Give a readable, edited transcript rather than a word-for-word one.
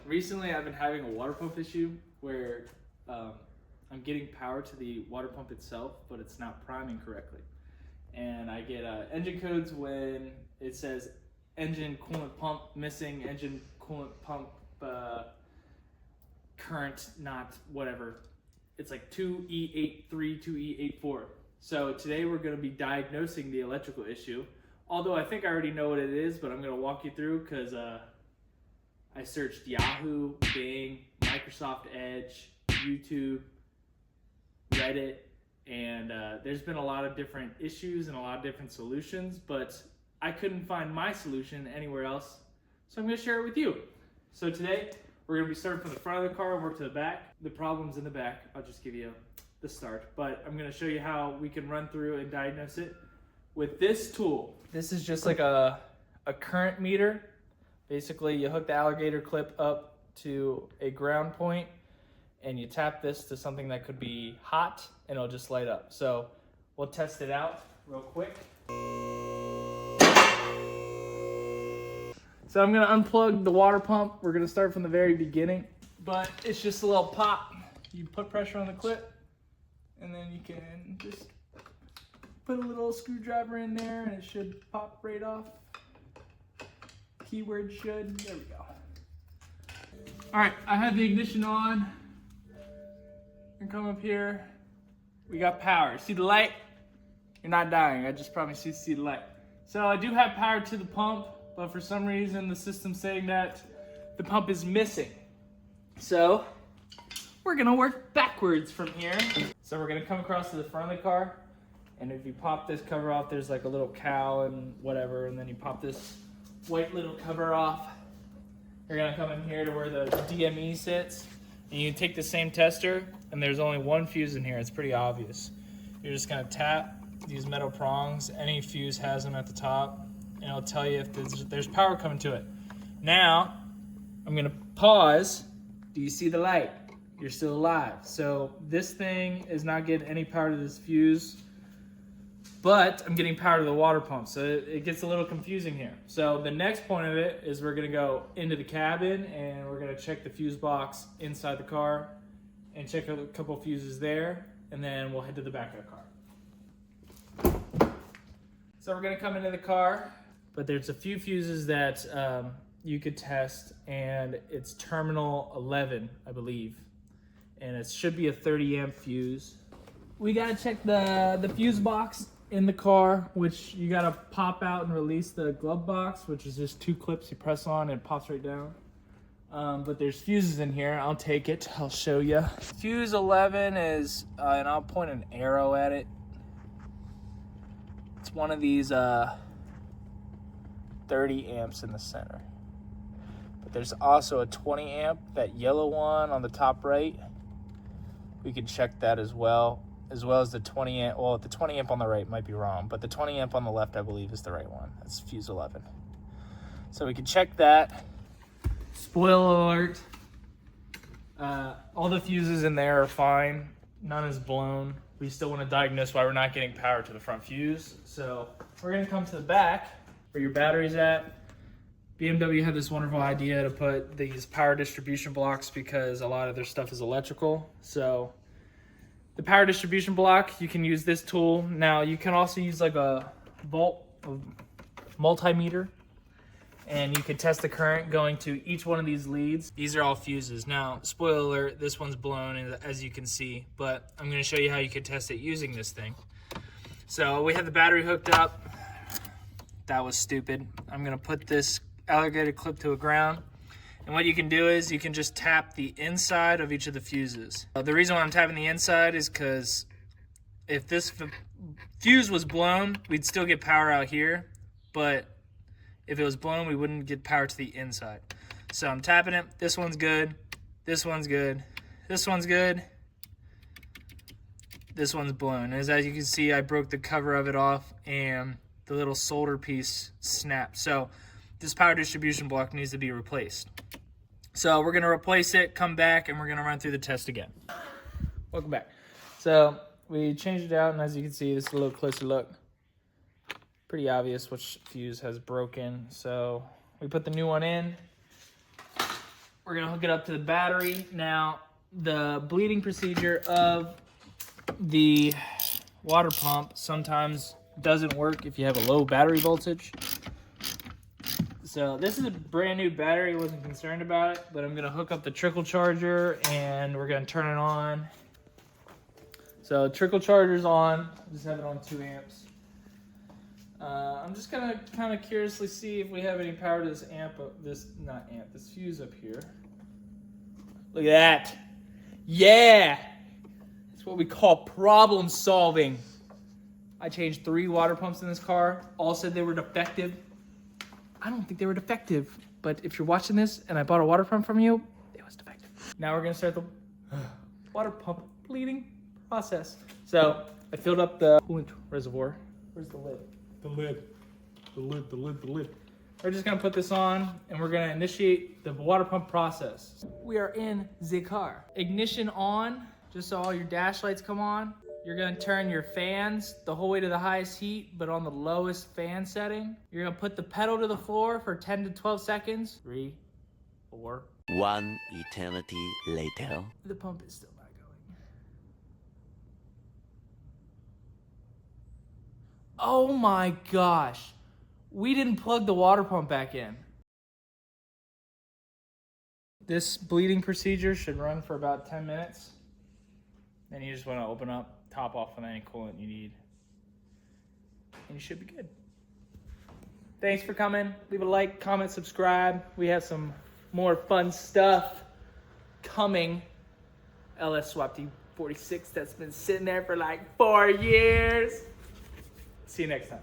recently I've been having a water pump issue where I'm getting power to the water pump itself, but it's not priming correctly. And I get engine codes when it says engine coolant pump missing, engine coolant pump current not whatever. It's like 2E83, 2E84. So today we're going to be diagnosing the electrical issue. Although I think I already know what it is, but I'm going to walk you through because I searched Yahoo, Bing, Microsoft Edge, YouTube, Reddit, and there's been a lot of different issues and a lot of different solutions, but I couldn't find my solution anywhere else, so I'm going to share it with you. So today, we're going to be starting from the front of the car and work to the back. The problem's in the back. I'll just give you the start, but I'm going to show you how we can run through and diagnose it with this tool. This is just like a current meter. Basically, you hook the alligator clip up to a ground point, and you tap this to something that could be hot, and it'll just light up. So we'll test it out real quick. So I'm gonna unplug the water pump. We're gonna start from the very beginning, but it's just a little pop. You put pressure on the clip, and then you can just put a little screwdriver in there, and it should pop right off. Keyword should, there we go. All right, I have the ignition on. And come up here, we got power. See the light? You're not dying, I just promised you to see the light. So I do have power to the pump, but for some reason the system's saying that the pump is missing. So we're gonna work backwards from here. So we're gonna come across to the front of the car, and if you pop this cover off, there's like a little cow and whatever, and then you pop this white little cover off. You're gonna come in here to where the DME sits, and you take the same tester, and there's only one fuse in here. It's pretty obvious. You're just gonna tap these metal prongs. Any fuse has them at the top, and it'll tell you if there's power coming to it. Now, I'm gonna pause. Do you see the light? You're still alive. So this thing is not getting any power to this fuse, but I'm getting power to the water pump. So it gets a little confusing here. So the next point of it is we're gonna go into the cabin, and we're gonna check the fuse box inside the car and check a couple fuses there, and then we'll head to the back of the car. So we're gonna come into the car, but there's a few fuses that you could test, and it's terminal 11, I believe. And it should be a 30 amp fuse. We gotta check the fuse box in the car, which you gotta pop out and release the glove box, which is just two clips you press on and it pops right down. But there's fuses in here. I'll take it, I'll show you. Fuse 11 is, and I'll point an arrow at it. It's one of these 30 amps in the center. But there's also a 20 amp, that yellow one on the top right. We can check that as well as the 20 amp. Well, the 20 amp on the right might be wrong, but the 20 amp on the left, I believe, is the right one. That's fuse 11. So we can check that. Spoiler alert, all the fuses in there are fine. None is blown. We still want to diagnose why we're not getting power to the front fuse. So we're gonna come to the back where your battery's at. BMW had this wonderful idea to put these power distribution blocks because a lot of their stuff is electrical. So the power distribution block, you can use this tool. Now you can also use like a multimeter, and you can test the current going to each one of these leads. These are all fuses. Now, spoiler alert, this one's blown, as you can see, but I'm gonna show you how you can test it using this thing. So we have the battery hooked up. That was stupid. I'm gonna put this alligator clip to a ground. And what you can do is you can just tap the inside of each of the fuses. The reason why I'm tapping the inside is because if this fuse was blown, we'd still get power out here, but if it was blown, we wouldn't get power to the inside. So I'm tapping it. This one's good. This one's good. This one's good. This one's blown. As you can see, I broke the cover of it off, and the little solder piece snapped. So this power distribution block needs to be replaced. So we're gonna replace it, come back, and we're gonna run through the test again. Welcome back. So we changed it out, and as you can see, this is a little closer look. Pretty obvious which fuse has broken. So we put the new one in. We're gonna hook it up to the battery. Now, the bleeding procedure of the water pump sometimes doesn't work if you have a low battery voltage. So this is a brand new battery, wasn't concerned about it, but I'm gonna hook up the trickle charger and we're gonna turn it on. So trickle charger's on, just have it on 2 amps. I'm just gonna kind of curiously see if we have any power to this this fuse up here. Look at that. Yeah! It's what we call problem solving. I changed 3 water pumps in this car. All said they were defective. I don't think they were defective, but if you're watching this and I bought a water pump from you, it was defective. Now we're gonna start the water pump bleeding process. So I filled up the coolant reservoir. Where's the lid? The lid. We're just gonna put this on and we're gonna initiate the water pump process. We are in the car. Ignition on, just so all your dash lights come on. You're gonna turn your fans the whole way to the highest heat, but on the lowest fan setting. You're gonna put the pedal to the floor for 10 to 12 seconds. 3, 4. 1 eternity later. The pump is still not going. Oh my gosh. We didn't plug the water pump back in. This bleeding procedure should run for about 10 minutes. Then you just want to open up, top off with any coolant you need. And you should be good. Thanks for coming. Leave a like, comment, subscribe. We have some more fun stuff coming. LS Swap T46 that's been sitting there for like 4 years. See you next time.